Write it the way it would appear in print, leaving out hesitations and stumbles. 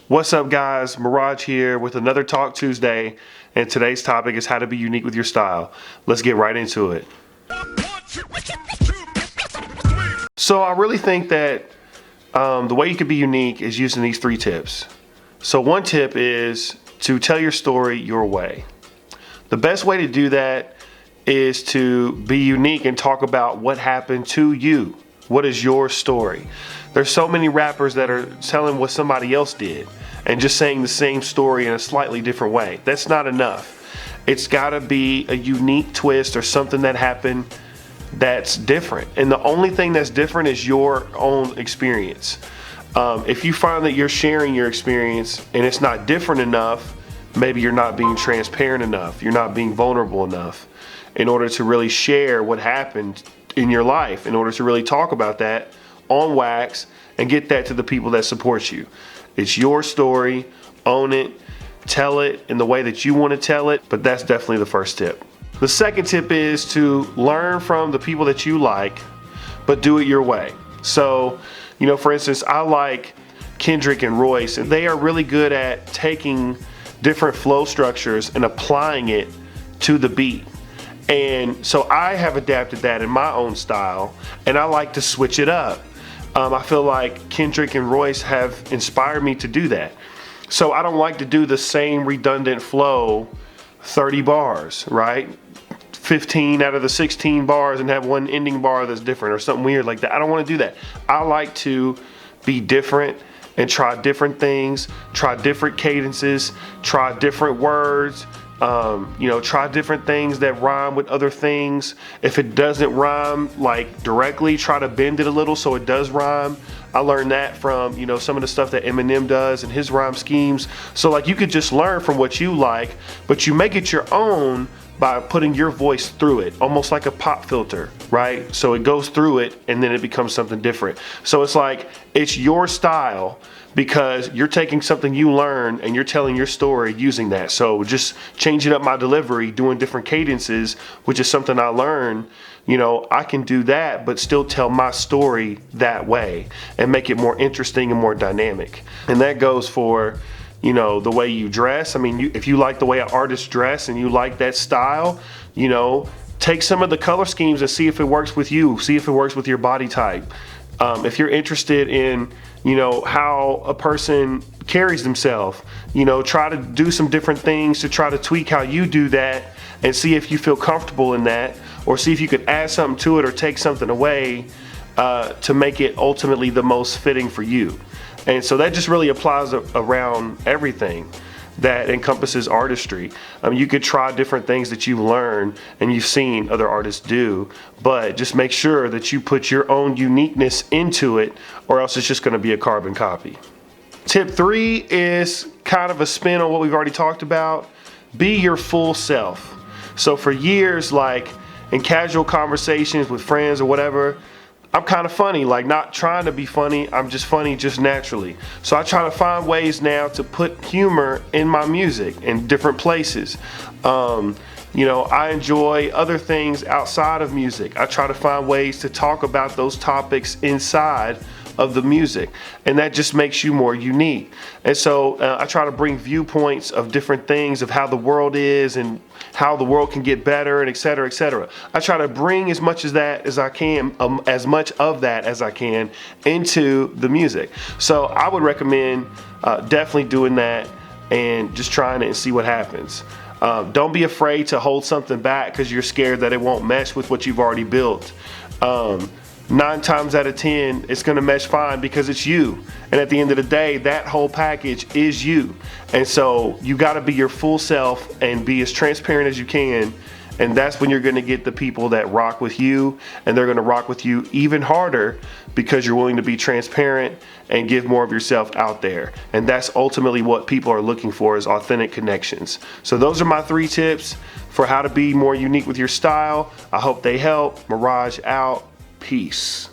What's up, guys? Mirage here with another Talk Tuesday, and today's topic is how to be unique with your style. Let's get right into it. So I really think that the way you can be unique is using these 3 tips. So one tip is to tell your story your way. The best way to do that is to be unique and talk about what happened to you. What is your story? There's so many rappers that are telling what somebody else did and just saying the same story in a slightly different way. That's not enough. It's gotta be a unique twist or something that happened that's different. And the only thing that's different is your own experience. If you find that you're sharing your experience and it's not different enough, maybe you're not being transparent enough. You're not being vulnerable enough in order to really share what happened in your life, in order to really talk about that on wax and get that to the people that support you. It's your story, own it, tell it in the way that you want to tell it, but that's definitely the first tip. The second tip is to learn from the people that you like, but do it your way. So, for instance, I like Kendrick and Royce, and they are really good at taking different flow structures and applying it to the beat. And so I have adapted that in my own style, and I like to switch it up. I feel like Kendrick and Royce have inspired me to do that. So I don't like to do the same redundant flow 30 bars, right? 15 out of the 16 bars and have one ending bar that's different or something weird like that. I don't want to do that. I like to be different and try different things, try different cadences, try different words, try different things that rhyme with other things. If it doesn't rhyme like directly, try to bend it a little so it does rhyme. I learned that from, some of the stuff that Eminem does and his rhyme schemes. So like you could just learn from what you like, but you make it your own by putting your voice through it, almost like a pop filter, right? So it goes through it and then it becomes something different. So it's like, it's your style because you're taking something you learn and you're telling your story using that. So just changing up my delivery, doing different cadences, which is something I learned, I can do that, but still tell my story that way and make it more interesting and more dynamic. And that goes for the way you dress. I mean, if you like the way an artist dress and you like that style, take some of the color schemes and see if it works with you. See if it works with your body type. If you're interested in, how a person carries themselves, try to do some different things to try to tweak how you do that and see if you feel comfortable in that, or see if you could add something to it or take something away to make it ultimately the most fitting for you. And so that just really applies around everything that encompasses artistry. You could try different things that you've learned and you've seen other artists do, but just make sure that you put your own uniqueness into it, or else it's just going to be a carbon copy. Tip 3 is kind of a spin on what we've already talked about. Be your full self. So for years, like in casual conversations with friends or whatever, I'm kind of funny, like not trying to be funny, I'm just funny just naturally. So I try to find ways now to put humor in my music in different places. I enjoy other things outside of music. I try to find ways to talk about those topics inside of the music, and that just makes you more unique. And so I try to bring viewpoints of different things of how the world is and how the world can get better, and et cetera, et cetera. I try to bring as much of that as I can into the music. So I would recommend definitely doing that and just trying it and see what happens. Don't be afraid to hold something back because you're scared that it won't mesh with what you've already built. 9 times out of 10, it's gonna mesh fine because it's you. And at the end of the day, that whole package is you. And so you gotta be your full self and be as transparent as you can. And that's when you're gonna get the people that rock with you, and they're gonna rock with you even harder because you're willing to be transparent and give more of yourself out there. And that's ultimately what people are looking for, is authentic connections. So those are my 3 tips for how to be more unique with your style. I hope they help. Mirage out. Peace.